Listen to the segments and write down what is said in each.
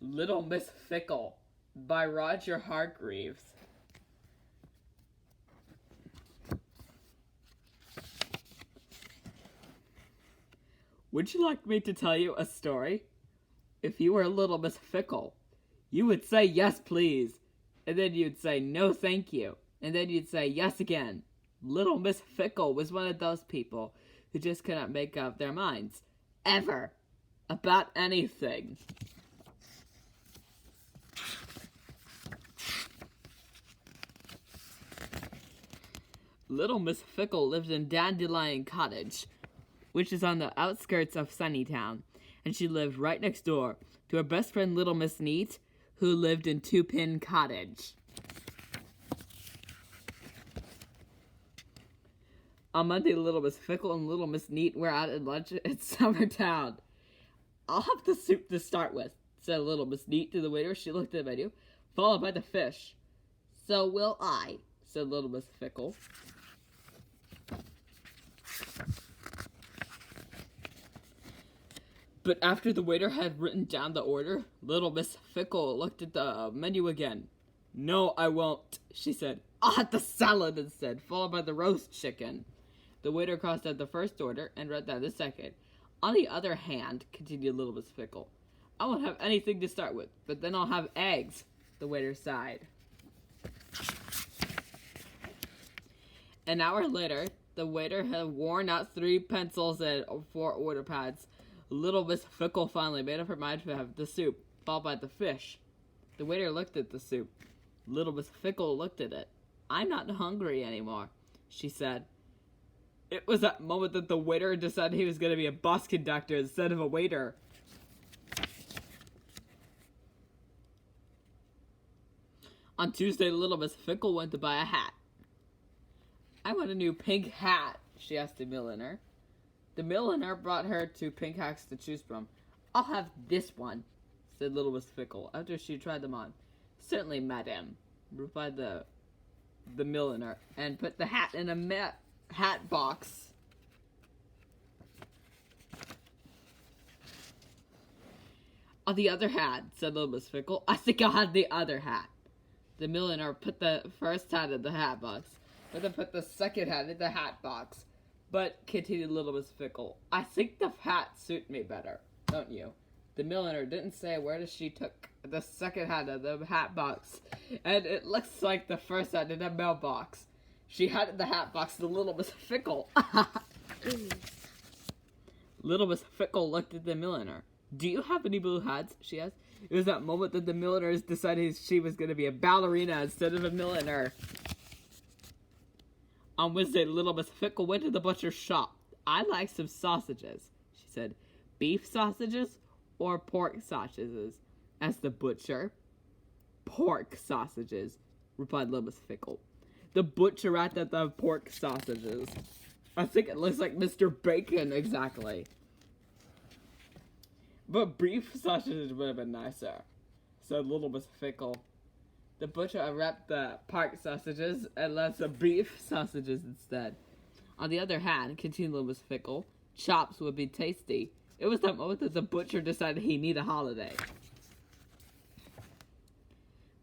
Little Miss Fickle by Roger Hargreaves. Would you like me to tell you a story? If you were Little Miss Fickle, you would say yes please, and then you'd say no thank you, and then you'd say yes again. Little Miss Fickle was one of those people who just couldn't make up their minds, ever, about anything. Little Miss Fickle lived in Dandelion Cottage, which is on the outskirts of Sunnytown, and she lived right next door to her best friend Little Miss Neat, who lived in Two Pin Cottage. On Monday, Little Miss Fickle and Little Miss Neat were out at lunch at Summertown. "I'll have the soup to start with," said Little Miss Neat to the waiter. She looked at the menu, followed by the fish. "So will I," said Little Miss Fickle. But after the waiter had written down the order, Little Miss Fickle looked at the menu again. "No, I won't," she said. "I'll have the salad instead, followed by the roast chicken." The waiter crossed out the first order and wrote down the second. "On the other hand," continued Little Miss Fickle, "I won't have anything to start with, but then I'll have eggs." The waiter sighed. An hour later, the waiter had worn out 3 pencils and 4 order pads. Little Miss Fickle finally made up her mind to have the soup, followed by the fish. The waiter looked at the soup. Little Miss Fickle looked at it. "I'm not hungry anymore," she said. It was that moment that the waiter decided he was going to be a bus conductor instead of a waiter. On Tuesday, Little Miss Fickle went to buy a hat. "I want a new pink hat," she asked the milliner. The milliner brought her 2 pink hats to choose from. "I'll have this one," said Little Miss Fickle, after she tried them on. "Certainly, madam," replied the milliner, and put the hat in a hat box. "On the other hand," said Little Miss Fickle, "I think I'll have the other hat." The milliner put the first hat in the hat box, but then put the second hat in the hat box. "But," continued Little Miss Fickle, "I think the hat suit me better, don't you?" The milliner didn't say a word as she took the second hat out of the hat box, and it looks like the first hat in the mailbox. She handed the hat box to Little Miss Fickle. Little Miss Fickle looked at the milliner. "Do you have any blue hats?" she asked. It was that moment that the milliner decided she was going to be a ballerina instead of a milliner. On Wednesday, Little Miss Fickle went to the butcher's shop. "I'd like some sausages," she said. "Beef sausages or pork sausages?" asked the butcher. "Pork sausages," replied Little Miss Fickle. The butcher wrapped up the pork sausages. "I think it looks like Mr. Bacon, exactly." "But beef sausages would have been nicer," said Little Miss Fickle. The butcher unwrapped the pork sausages and left the beef sausages instead. "On the other hand," continued Little Miss Fickle, "chops would be tasty." It was that moment that the butcher decided he needed a holiday.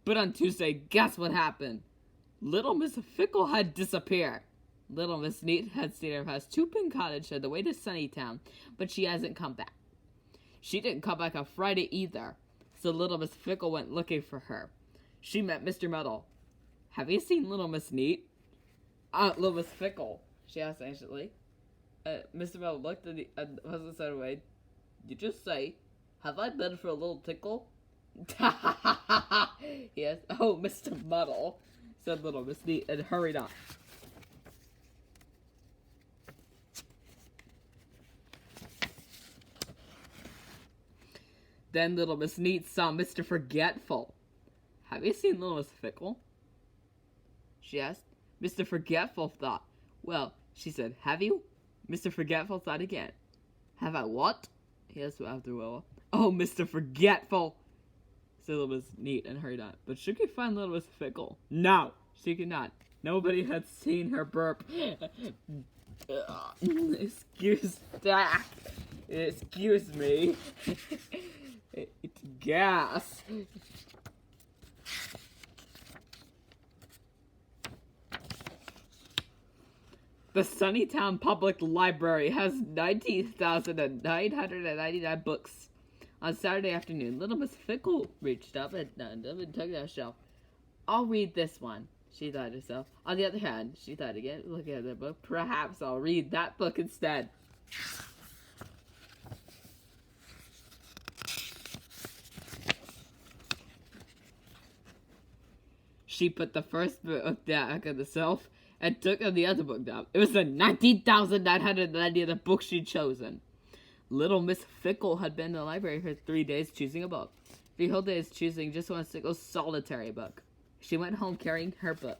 But on Tuesday, guess what happened? Little Miss Fickle had disappeared. Little Miss Neat had seen her past Two Pin Cottage on the way to Sunnytown, but she hasn't come back. She didn't come back on Friday either, so Little Miss Fickle went looking for her. She met Mr. Muddle. "Have you seen Little Miss Neat?" Little Miss Fickle," she asked anxiously. Mr. Muddle looked at the husband said away. "Did you say, have I been for a little tickle?" "Yes." "Oh, Mr. Muddle," said Little Miss Neat and hurried off. Then Little Miss Neat saw Mr. Forgetful. "Have you seen Little Miss Fickle?" she asked. Mr. Forgetful thought. "Well," she said, "have you?" Mr. Forgetful thought again. "Have I what?" he asked after a while. "Oh, Mr. Forgetful," said Little Miss Neat and hurried on. But she could find Little Miss Fickle. No, she could not. Nobody had seen her burp. Excuse me. gas. The Sunnytown Public Library has 19,999 books. On Saturday afternoon, little Miss Fickle reached up and took that shelf. I'll read this one, she thought to herself. On the other hand, she thought again, looking at the book, perhaps I'll read that book instead. She put the first book back on the shelf and took the other book down. It was the 19,990 of the book she'd chosen. Little Miss Fickle had been in the library for 3 days choosing a book. 3 whole days choosing just one single solitary book. She went home carrying her book.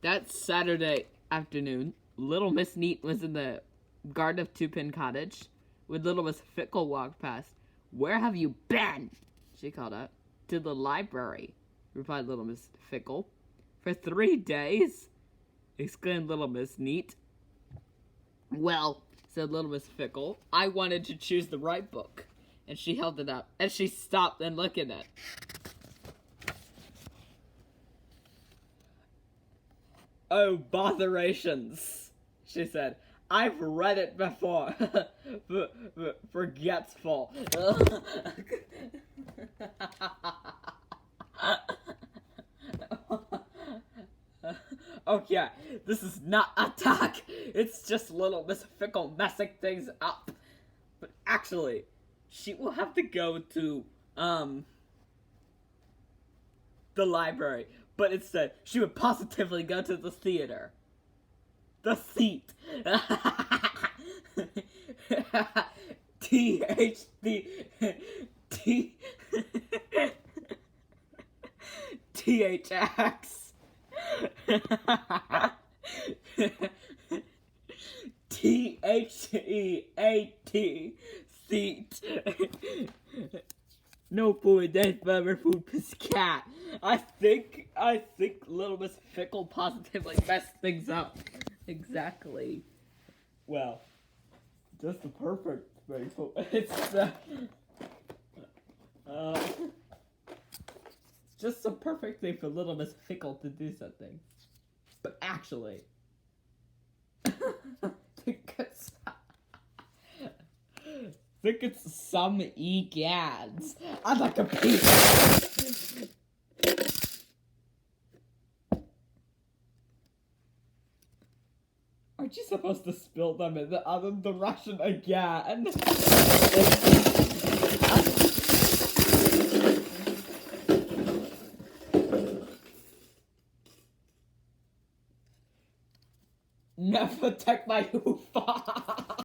That Saturday afternoon, little Miss Neat was in the garden of Two-Pin Cottage when little Miss Fickle walked past. "Where have you been?" she called out. "To the library," replied little Miss Fickle. "For 3 days?" exclaimed little Miss Neat. "Well," said little Miss Fickle, "I wanted to choose the right book." And she held it up, and she stopped and looked at it. "Oh, botherations," she said. "I've read it before." Forgetful. Oh yeah, this is not attack. It's just little Miss Fickle messing things up. But actually, she will have to go to the library. But instead, she would positively go to the theater. The seat. THX. THEAT. Seat. No food, there's better food, piss cat. I think little Miss Fickle positively messed things up. Exactly. Well, just the perfect thing. It's just the perfect thing for little Miss Fickle to do something. But actually, think it's some egads. I'd like a piece. Aren't you supposed to spill them in the oven? The Russian again. Never take my hoof off.